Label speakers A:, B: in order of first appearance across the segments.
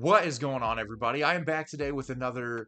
A: What is going on, everybody? I am back today with another,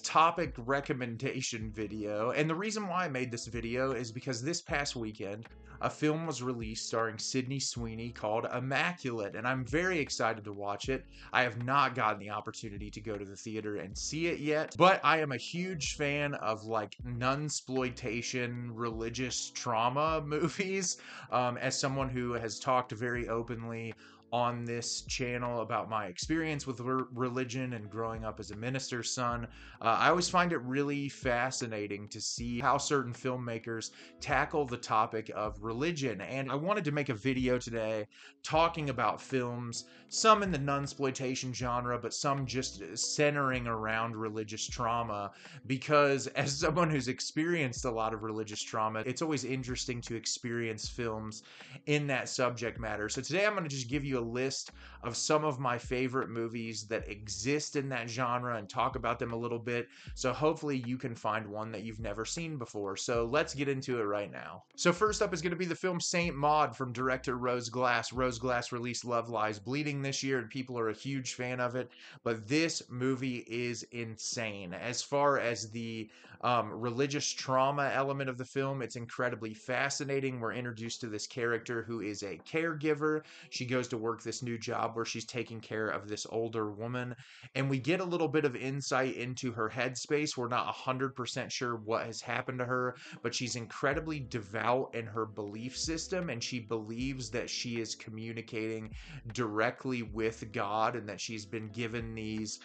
A: topic recommendation video. And the reason why I made this video is because this past weekend, a film was released starring Sydney Sweeney called Immaculate, and I'm very excited to watch it. I have not gotten the opportunity to go to the theater and see it yet, but I am a huge fan of like nunsploitation, religious trauma movies. As someone who has talked very openly on this channel about my experience with religion and growing up as a minister's son. I always find it really fascinating to see how certain filmmakers tackle the topic of religion. And I wanted to make a video today talking about films, some in the nunsploitation genre, but some just centering around religious trauma. Because as someone who's experienced a lot of religious trauma, it's always interesting to experience films in that subject matter. So today I'm going to just give you a list of some of my favorite movies that exist in that genre and talk about them a little bit. So hopefully you can find one that you've never seen before. So let's get into it right now. So first up is going to be the film Saint Maud from director Rose Glass. Rose Glass released Love Lies Bleeding this year and people are a huge fan of it. But this movie is insane. As far as the religious trauma element of the film, it's incredibly fascinating. We're introduced to this character who is a caregiver. She goes to work this new job where she's taking care of this older woman, and we get a little bit of insight into her headspace. We're not 100% sure what has happened to her, but she's incredibly devout in her belief system, and she believes that she is communicating directly with God and that she's been given these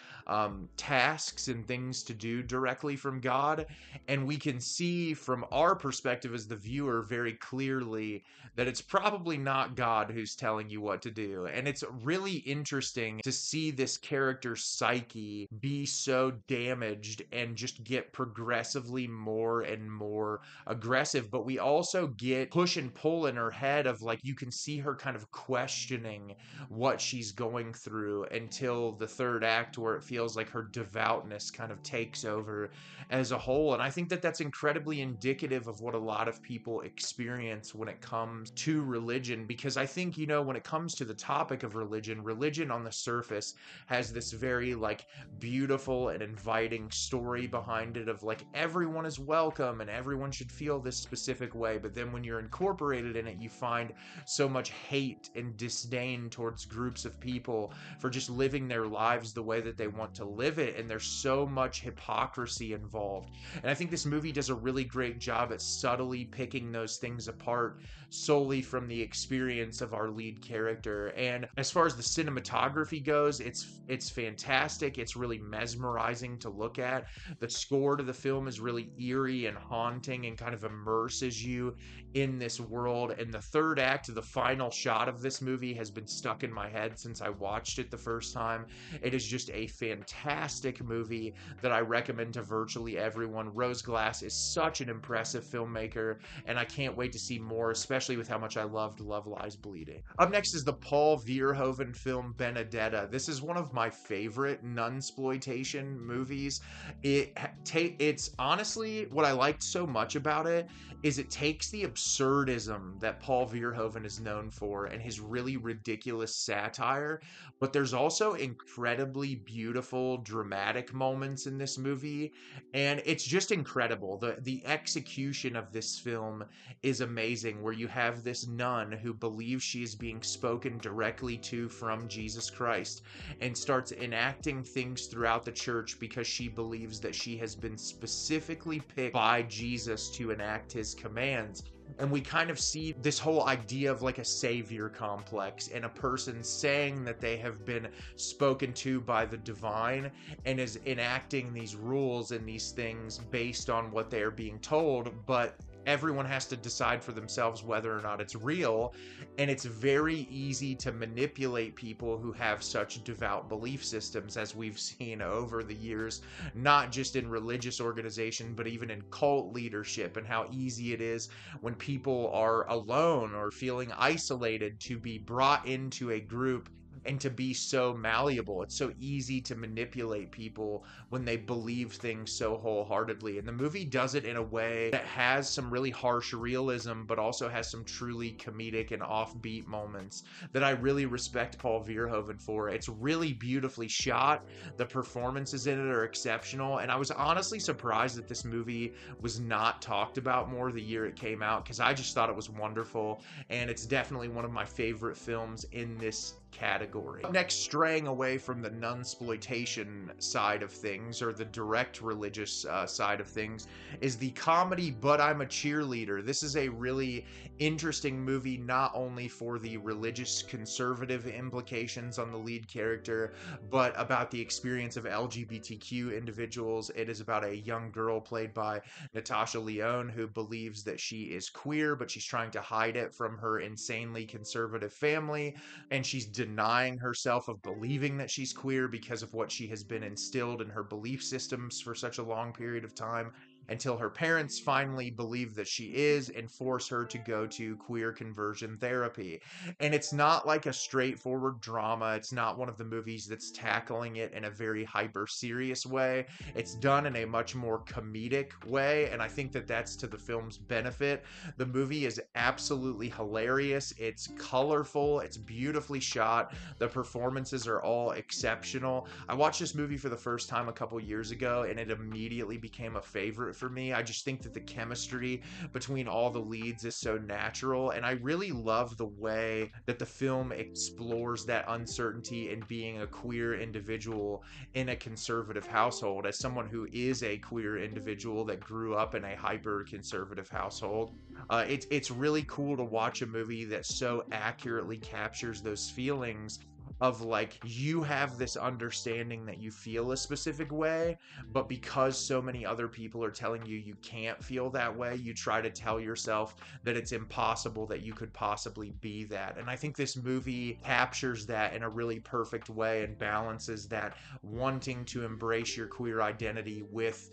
A: tasks and things to do directly from God. And we can see from our perspective as the viewer very clearly that it's probably not God who's telling you what to do. And it's really interesting to see this character's psyche be so damaged and just get progressively more and more aggressive. But we also get push and pull in her head of like, you can see her kind of questioning what she's going through until the third act, where it feels like her devoutness kind of takes over as a whole. And I think that that's incredibly indicative of what a lot of people experience when it comes to religion, because I think, you know, when it comes to the topic of religion, religion on the surface has this very like beautiful and inviting story behind it of like everyone is welcome and everyone should feel this specific way. But then when you're incorporated in it, you find so much hate and disdain towards groups of people for just living their lives the way that they want to live it. And there's so much hypocrisy involved. And I think this movie does a really great job at subtly picking those things apart solely from the experience of our lead character. And as far as the cinematography goes, it's fantastic. It's really mesmerizing to look at. The score to the film is really eerie and haunting and kind of immerses you in this world. And the third act, the final shot of this movie, has been stuck in my head since I watched it the first time. It is just a fantastic movie that I recommend to virtually everyone. Rose Glass is such an impressive filmmaker, and I can't wait to see more, especially with how much I loved Love Lies Bleeding. Up next is the Paul Verhoeven film Benedetta. This is one of my favorite nunsploitation movies. It's honestly what I liked so much about it is it takes the absurdism that Paul Verhoeven is known for and his really ridiculous satire, but there's also incredibly beautiful dramatic moments in this movie, and it's just incredible. The execution of this film is amazing, where you have this nun who believes she is being spoken directly to from Jesus Christ and starts enacting things throughout the church because she believes that she has been specifically picked by Jesus to enact his commands. And we kind of see this whole idea of like a savior complex and a person saying that they have been spoken to by the divine and is enacting these rules and these things based on what they are being told, but everyone has to decide for themselves whether or not it's real. And it's very easy to manipulate people who have such devout belief systems, as we've seen over the years, not just in religious organization, but even in cult leadership, and how easy it is when people are alone or feeling isolated to be brought into a group and to be so malleable. It's so easy to manipulate people when they believe things so wholeheartedly. And the movie does it in a way that has some really harsh realism, but also has some truly comedic and offbeat moments that I really respect Paul Verhoeven for. It's really beautifully shot. The performances in it are exceptional. And I was honestly surprised that this movie was not talked about more the year it came out, because I just thought it was wonderful. And it's definitely one of my favorite films in this category. Up next, straying away from the nunsploitation side of things, or the direct religious side of things, is the comedy But I'm a Cheerleader. This is a really interesting movie, not only for the religious conservative implications on the lead character, but about the experience of LGBTQ individuals. It is about a young girl played by Natasha Lyonne who believes that she is queer, but she's trying to hide it from her insanely conservative family, and she's denying herself of believing that she's queer because of what she has been instilled in her belief systems for such a long period of time, until her parents finally believe that she is and force her to go to queer conversion therapy. And it's not like a straightforward drama. It's not one of the movies that's tackling it in a very hyper serious way. It's done in a much more comedic way, and I think that that's to the film's benefit. The movie is absolutely hilarious. It's colorful. It's beautifully shot. The performances are all exceptional. I watched this movie for the first time a couple years ago, and it immediately became a favorite for me. I just think that the chemistry between all the leads is so natural, and I really love the way that the film explores that uncertainty in being a queer individual in a conservative household. As someone who is a queer individual that grew up in a hyper conservative household, it's really cool to watch a movie that so accurately captures those feelings of, like, you have this understanding that you feel a specific way, but because so many other people are telling you you can't feel that way, you try to tell yourself that it's impossible that you could possibly be that. And I think this movie captures that in a really perfect way and balances that wanting to embrace your queer identity with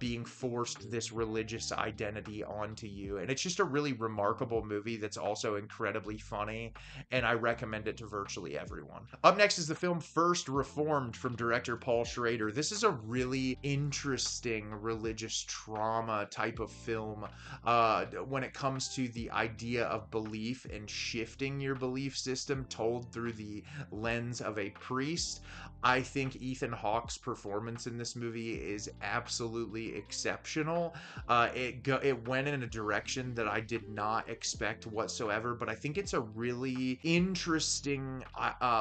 A: being forced this religious identity onto you. And it's just a really remarkable movie that's also incredibly funny, and I recommend it to virtually everyone. Up next is the film First Reformed from director Paul Schrader. This is a really interesting religious trauma type of film when it comes to the idea of belief and shifting your belief system told through the lens of a priest. I think Ethan Hawke's performance in this movie is absolutely exceptional. It went in a direction that I did not expect whatsoever, but I think it's a really interesting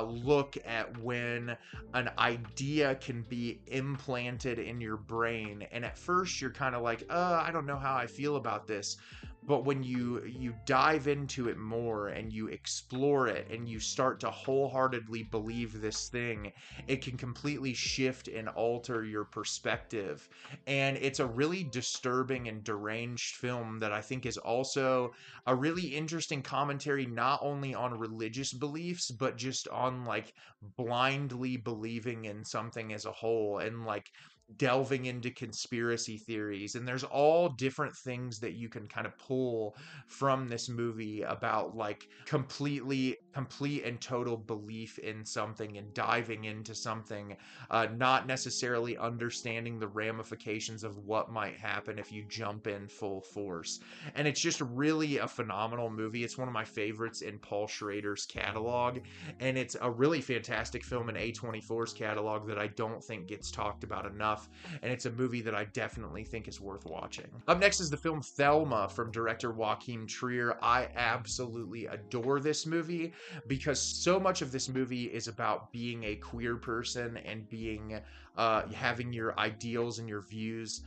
A: look at when an idea can be implanted in your brain, and at first you're kind of like, I don't know how I feel about this. But when you dive into it more and you explore it and you start to wholeheartedly believe this thing, it can completely shift and alter your perspective. And it's a really disturbing and deranged film that I think is also a really interesting commentary, not only on religious beliefs, but just on, like, blindly believing in something as a whole, and, like, delving into conspiracy theories. And there's all different things that you can kind of pull from this movie about, like, complete and total belief in something and diving into something, not necessarily understanding the ramifications of what might happen if you jump in full force. And it's just really a phenomenal movie. It's one of my favorites in Paul Schrader's catalog, and it's a really fantastic film in A24's catalog that I don't think gets talked about enough, and it's a movie that I definitely think is worth watching. Up next is the film Thelma from director Joachim Trier. I absolutely adore this movie because so much of this movie is about being a queer person and being having your ideals and your views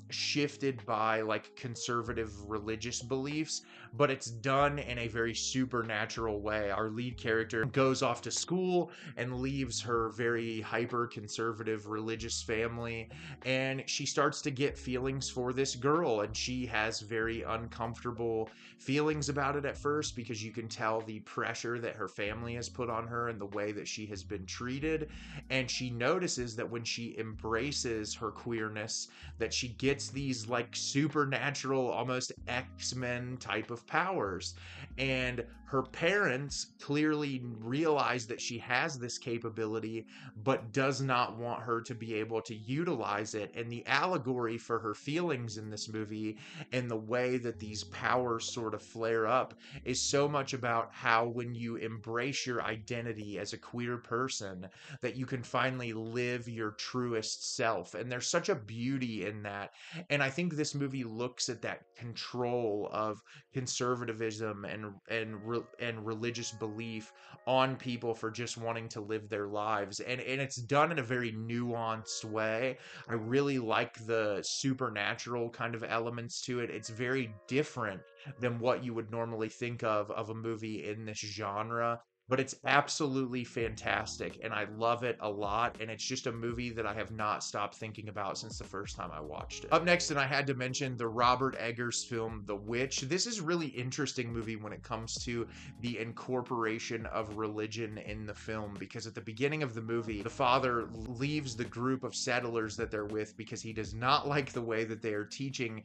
A: shifted by, like, conservative religious beliefs, but it's done in a very supernatural way. Our lead character goes off to school and leaves her very hyper conservative religious family, and she starts to get feelings for this girl, and she has very uncomfortable feelings about it at first, because you can tell the pressure that her family has put on her and the way that she has been treated. And she notices that when she embraces her queerness, that that she gets these like supernatural, almost X-Men type of powers. And her parents clearly realize that she has this capability, but does not want her to be able to utilize it. And the allegory for her feelings in this movie and the way that these powers sort of flare up is so much about how when you embrace your identity as a queer person, that you can finally live your truest self. And there's such a beauty in that. And I think this movie looks at that control of conservatism and religious belief on people for just wanting to live their lives. And it's done in a very nuanced way. I really like the supernatural kind of elements to it. It's very different than what you would normally think of a movie in this genre, but it's absolutely fantastic and I love it a lot. And it's just a movie that I have not stopped thinking about since the first time I watched it. Up next, and I had to mention the Robert Eggers film The Witch. This is a really interesting movie when it comes to the incorporation of religion in the film, because at the beginning of the movie, the father leaves the group of settlers that they're with because he does not like the way that they are teaching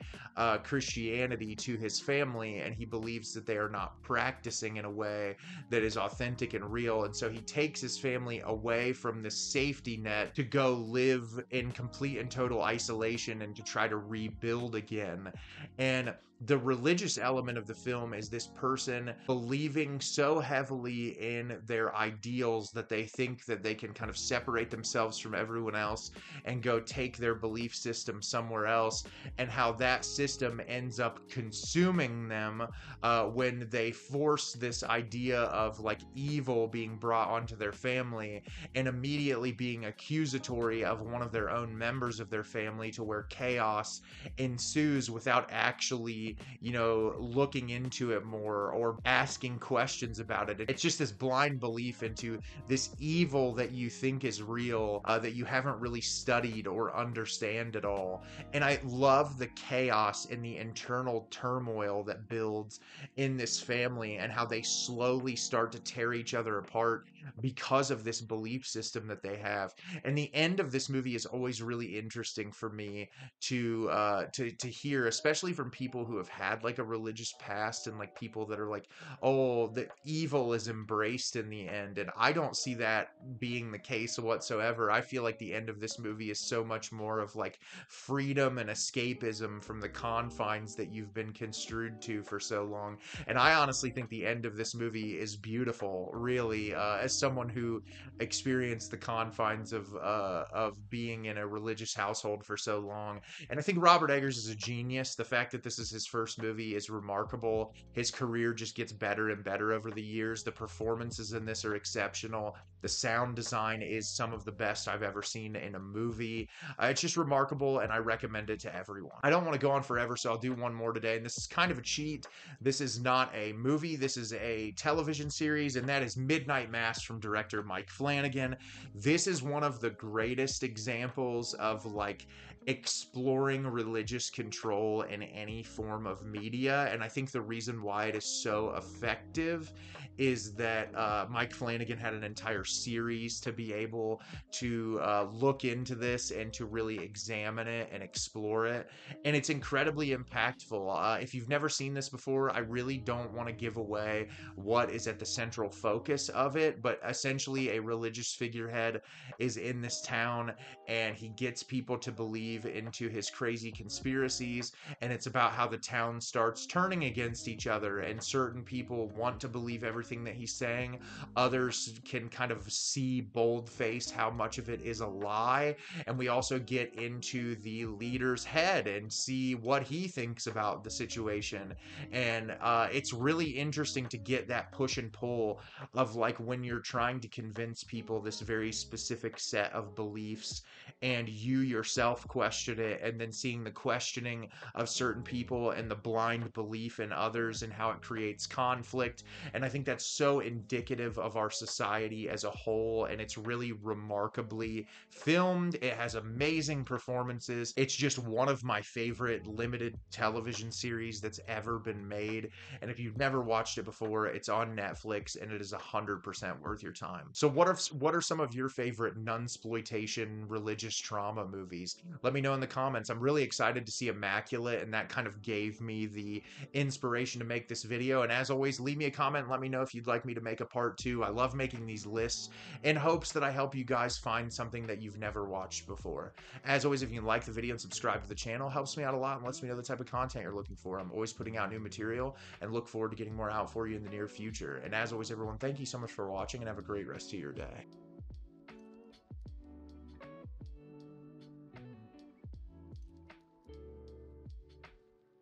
A: Christianity to his family, and he believes that they are not practicing in a way that is authentic and real. And so he takes his family away from this safety net to go live in complete and total isolation and to try to rebuild again. And the religious element of the film is this person believing so heavily in their ideals that they think that they can kind of separate themselves from everyone else and go take their belief system somewhere else, and how that system ends up consuming them when they force this idea of like evil being brought onto their family, and immediately being accusatory of one of their own members of their family, to where chaos ensues without actually, looking into it more or asking questions about it. It's just this blind belief into this evil that you think is real, that you haven't really studied or understand at all. And I love the chaos and the internal turmoil that builds in this family, and how they slowly start to tear each other apart because of this belief system that they have. And the end of this movie is always really interesting for me to hear, especially from people who have had like a religious past, and like people that are like, oh, the evil is embraced in the end. And I don't see that being the case whatsoever. I feel like the end of this movie is so much more of like freedom and escapism from the confines that you've been construed to for so long. And I honestly think the end of this movie is beautiful, really, as someone who experienced the confines of being in a religious household for so long. And I think Robert Eggers is a genius. The fact that this is his first movie is remarkable. His career just gets better and better over the years. The performances in this are exceptional. The sound design is some of the best I've ever seen in a movie. It's just remarkable, and I recommend it to everyone. I don't want to go on forever, so I'll do one more today. And this is kind of a cheat. This is not a movie. This is a television series, and that is Midnight Mass from director Mike Flanagan. This is one of the greatest examples of like exploring religious control in any form of media. And I think the reason why it is so effective is that Mike Flanagan had an entire series to be able to look into this and to really examine it and explore it. And it's incredibly impactful. If you've never seen this before, I really don't want to give away what is at the central focus of it, but essentially a religious figurehead is in this town, and he gets people to believe into his crazy conspiracies, and it's about how the town starts turning against each other, and certain people want to believe everything that he's saying. Others can kind of see bold-faced how much of it is a lie, and we also get into the leader's head and see what he thinks about the situation. And it's really interesting to get that push and pull of like when you're trying to convince people this very specific set of beliefs, and you yourself question it, and then seeing the questioning of certain people and the blind belief in others and how it creates conflict. And I think that's so indicative of our society as a whole, and it's really remarkably filmed. It has amazing performances. It's just one of my favorite limited television series that's ever been made. And if you've never watched it before, it's on Netflix, and it is 100% worth your time. So what are some of your favorite nunsploitation religious trauma movies? Let let me know in the comments. I'm really excited to see Immaculate, and that kind of gave me the inspiration to make this video. And as always, leave me a comment and let me know if you'd like me to make a part 2. I love making these lists in hopes that I help you guys find something that you've never watched before. As always, if you can like the video and subscribe to the channel, helps me out a lot and lets me know the type of content you're looking for. I'm always putting out new material and look forward to getting more out for you in the near future. And as always, everyone, thank you so much for watching and have a great rest of your day.